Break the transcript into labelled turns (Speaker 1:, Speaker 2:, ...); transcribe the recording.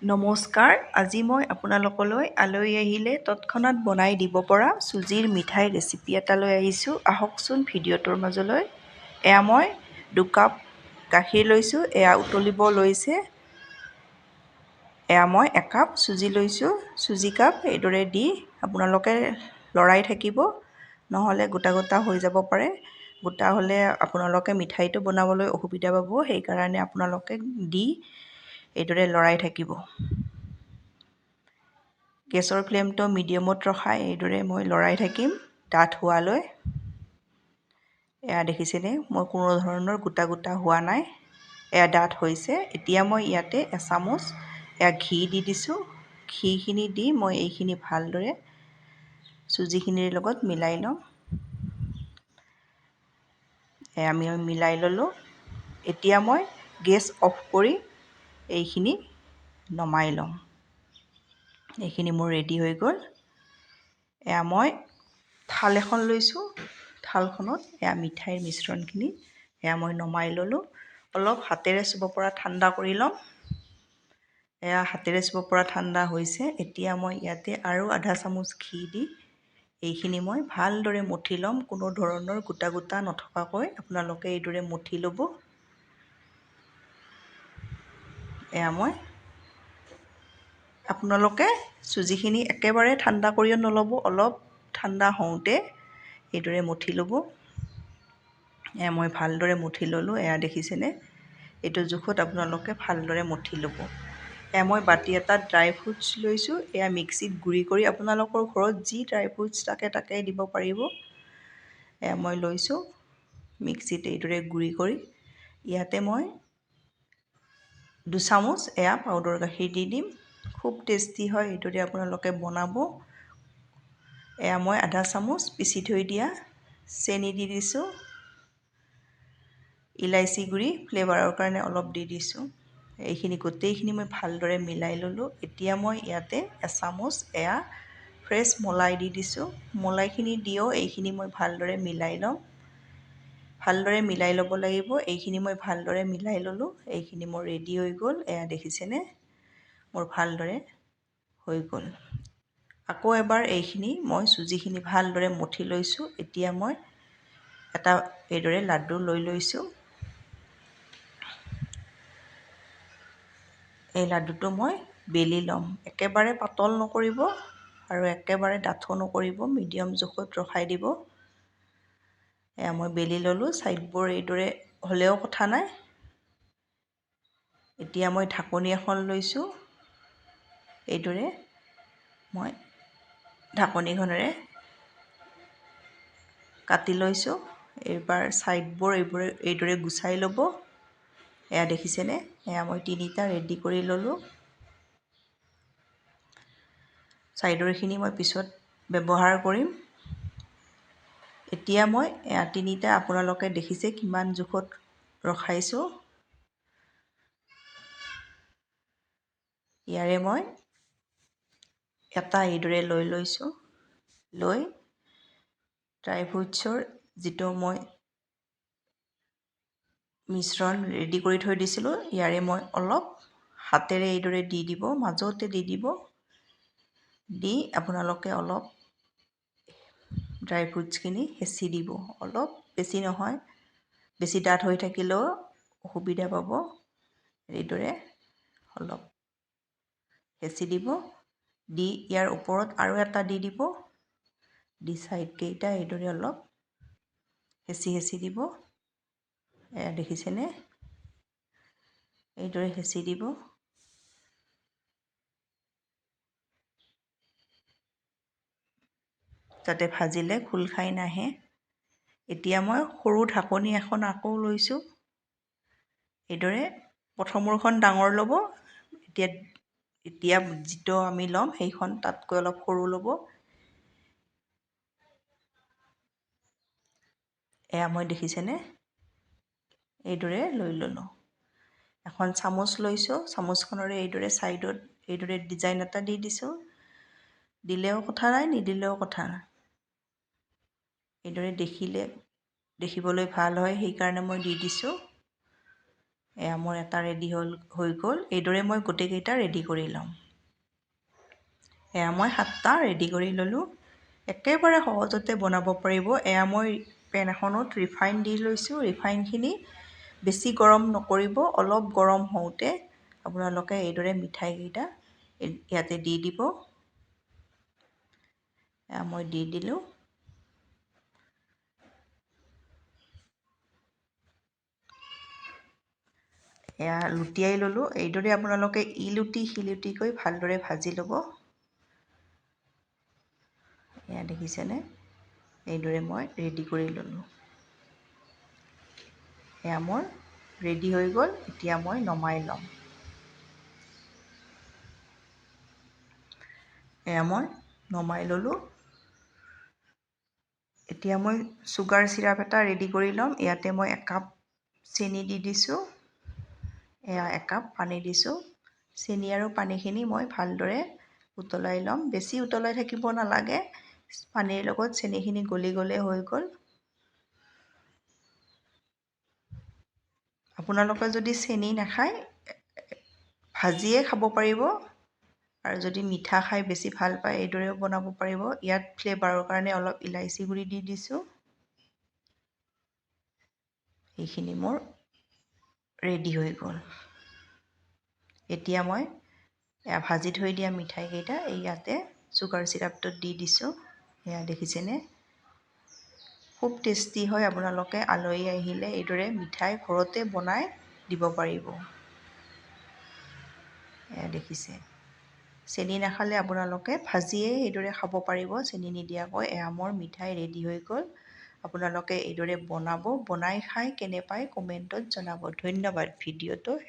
Speaker 1: নমস্কাৰ। আজি মই আপোনালোকলৈ আলহী আহিলে তৎক্ষণাত বনাই দিব পৰা চুজিৰ মিঠাই ৰেচিপি এটা লৈ আহিছোঁ। আহকচোন ভিডিঅ'টোৰ মাজলৈ। এয়া মই 2 কাপ গাখীৰ লৈছোঁ, এয়া উতলিব লৈছে। এয়া মই 1 কাপ চুজি লৈছোঁ। চুজি কাপ এইদৰে দি আপোনালোকে লৰাই থাকিব, নহ'লে গোটা গোটা হৈ যাব পাৰে। গোটা হ'লে আপোনালোকে মিঠাইটো বনাবলৈ অসুবিধা পাব, সেইকাৰণে আপোনালোকে দি এইদৰে লৰাই থাকিব। গেছৰ ফ্লেমটো মিডিয়ামত ৰখাই এইদৰে মই লৰাই থাকিম ডাঠ হোৱালৈ। এয়া দেখিছেনে, মই কোনো ধৰণৰ গোটা গোটা হোৱা নাই, এয়া ডাঠ হৈছে। এতিয়া মই ইয়াতে এচামুচ এয়া ঘি দি দিছোঁ। ঘিখিনি দি মই এইখিনি ভালদৰে চুজিখিনিৰ লগত মিলাই লওঁ। আমি মিলাই ল'লোঁ। এতিয়া মই গেছ অফ কৰি এইখিনি নমাই লওঁ। এইখিনি মোৰ ৰেডি হৈ গ'ল। এয়া মই থাল এখন লৈছোঁ। থালখনত এয়া মিঠাইৰ মিশ্ৰণখিনি এয়া মই নমাই ল'লোঁ। অলপ হাতেৰে চুব পৰা ঠাণ্ডা কৰি ল'ম। এয়া হাতেৰে চুব পৰা ঠাণ্ডা হৈছে। এতিয়া মই ইয়াতে আৰু আধা চামুচ ঘি দি এইখিনি মই ভালদৰে মঠি ল'ম। কোনো ধৰণৰ গোটা গোটা নথকাকৈ আপোনালোকে এইদৰে মঠি ল'ব। এয়া মই আপোনালোকে চুজিখিনি একেবাৰে ঠাণ্ডা কৰিও নল'ব, অলপ ঠাণ্ডা হওঁতে এইদৰে মঠি ল'ব। এয়া মই ভালদৰে মঠি ল'লোঁ। এয়া দেখিছেনে, এইটো জোখত আপোনালোকে ভালদৰে মঠি ল'ব। এয়া মই বাতি এটাত ড্ৰাই ফ্ৰুটছ লৈছোঁ। এয়া মিক্সিত গুড়ি কৰি আপোনালোকৰ ঘৰত যি ড্ৰাই ফ্ৰুটছ থাকে তাকে দিব পাৰিব। এয়া মই লৈছোঁ মিক্সিত এইদৰে গুড়ি কৰি। ইয়াতে মই 2 চামুচ এয়া পাউডাৰ গাখীৰ দি দিম। খুব টেষ্টি হয়, এইদৰে আপোনালোকে বনাব। এয়া মই আধা চামুচ পিচি থৈ দিয়া চেনি দি দিছোঁ। ইলাইচি গুড়ি ফ্লেভাৰৰ কাৰণে অলপ দি দিছোঁ। এইখিনি গোটেইখিনি মই ভালদৰে মিলাই ল'লোঁ। এতিয়া মই ইয়াতে এচামুচ এয়া ফ্ৰেছ মলাই দি দিছোঁ। মলাইখিনি দিও এইখিনি মই ভালদৰে মিলাই ল'ম। ভালদৰে মিলাই ল'ব লাগিব। এইখিনি মই ভালদৰে মিলাই ল'লোঁ। এইখিনি মোৰ ৰেডি হৈ গ'ল। এয়া দেখিছেনে, মোৰ ভালদৰে হৈ গ'ল। আকৌ এবাৰ এইখিনি মই চুজিখিনি ভালদৰে মঠি লৈছোঁ। এতিয়া মই এটা এইদৰে লাডু লৈ লৈছোঁ। এই লাডুটো মই বেলি ল'ম। একেবাৰে পাতল নকৰিব আৰু একেবাৰে ডাঠো নকৰিব, মিডিয়াম জোখত ৰখাই দিব। এয়া মই বেলি ল'লোঁ। ছাইডবোৰ এইদৰে হ'লেও কথা নাই। এতিয়া মই ঢাকনি এখন লৈছোঁ। এইদৰে মই ঢাকনিখনেৰে কাটি লৈছোঁ। এইবাৰ ছাইডবোৰ এইদৰে গুচাই ল'ব। এয়া দেখিছেনে, এয়া মই 3টা ৰেডি কৰি ল'লোঁ। ছাইডৰখিনি মই পিছত ব্যৱহাৰ কৰিম। এতিয়া মই এয়া 3টা আপোনালোকে দেখিছে কিমান জোখত ৰখাইছোঁ। ইয়াৰে মই এটা এইদৰে লৈ লৈছোঁ। লৈ ড্ৰাই ফ্ৰুটছৰ যিটো মই মিশ্ৰণ ৰেডি কৰি থৈ দিছিলোঁ, ইয়াৰে মই অলপ হাতেৰে এইদৰে দি দিব, মাজতে দি দিব। দি আপোনালোকে অলপ ড্ৰাই ফ্ৰুটছখিনি হেঁচি দিব। অলপ, বেছি নহয়। বেছি ডাঠ হৈ থাকিলেও অসুবিধা পাব। এইদৰে অলপ হেঁচি দিব। দি ইয়াৰ ওপৰত আৰু এটা দি দিব। দি ছাইডকেইটা এইদৰে অলপ হেঁচি হেঁচি দিব। এয়া দেখিছেনে, এইদৰে হেঁচি দিব। যাতে ভাজিলে খোল খাই নাহে। এতিয়া মই সৰু ঢাকনি এখন আকৌ লৈছোঁ। এইদৰে প্ৰথমৰখন ডাঙৰ ল'ব। এতিয়া যিটো আমি ল'ম সেইখন তাতকৈ অলপ সৰু ল'ব। এয়া মই দেখিছেনে, এইদৰে লৈ ল'লোঁ। এখন চামুচ লৈছোঁ। চামুচখনৰে এইদৰে ছাইডত এইদৰে ডিজাইন এটা দি দিছোঁ। দিলেও কথা নাই, নিদিলেও কথা নাই। এইদৰে দেখিবলৈ ভাল হয়, সেইকাৰণে মই দি দিছোঁ। এয়া মোৰ এটা ৰেডি হৈ গ'ল। এইদৰে মই গোটেইকেইটা ৰেডি কৰি ল'ম। এয়া মই 7টা ৰেডি কৰি ল'লোঁ। একেবাৰে সহজতে বনাব পাৰিব। এয়া মই পেন এখনত ৰিফাইন দি লৈছোঁ। ৰিফাইনখিনি বেছি গৰম নকৰিব, অলপ গৰম হওঁতে আপোনালোকে এইদৰে মিঠাইকেইটা ইয়াতে দি দিব। এয়া মই দি দিলোঁ। এয়া লুটিয়াই ল'লোঁ। এইদৰে আপোনালোকে ইলুটি শিলুটিকৈ ভালদৰে ভাজি ল'ব। এয়া দেখিছেনে? এইদৰে মই ৰেডি কৰি ল'লোঁ। এয়া মোৰ ৰেডি হৈ গ'ল। এতিয়া মই নমাই ল'ম। এয়া মই নমাই ল'লোঁ। এতিয়া মই চুগাৰ চিৰাপ এটা ৰেডি কৰি ল'ম। ইয়াতে মই 1 কাপ চেনি দি দিছোঁ। এয়া 1 কাপ পানী দিছোঁ। চেনি আৰু পানীখিনি মই ভালদৰে উতলাই ল'ম। বেছি উতলাই থাকিব নালাগে। পানীৰ লগত চেনিখিনি গলি গ'লে হৈ গ'ল। আপোনালোকে যদি চেনি নাখায়, ভাজিয়ে খাব পাৰিব। আৰু যদি মিঠা খাই বেছি ভাল পায়, এইদৰেও বনাব পাৰিব। ইয়াত ফ্লেভাৰৰ কাৰণে অলপ ইলাইচি গুড়ি দি দিছোঁ। এইখিনি মোৰ ৰেডি হৈ গ'ল। এতিয়া মই ভাজি থৈ দিয়া মিঠাইকেইটা ইয়াতে চুগাৰ চিৰাপটোত দি দিছোঁ। এয়া দেখিছেনে? খুব টেষ্টি হয়। আপোনালোকে আলহী আহিলে এইদৰে মিঠাই ঘৰতে বনাই দিব পাৰিব। এয়া দেখিছে। চেনি নাখালে আপোনালোকে ভাজিয়ে এইদৰে খাব পাৰিব, চেনি নিদিয়াকৈ। এয়া মোৰ মিঠাই ৰেডি হৈ গ'ল। আপোনালোকে এইদৰে বনাব। বনাই খাই কেনে পায় কমেণ্টত জনাব। ধন্যবাদ ভিডিঅ'টো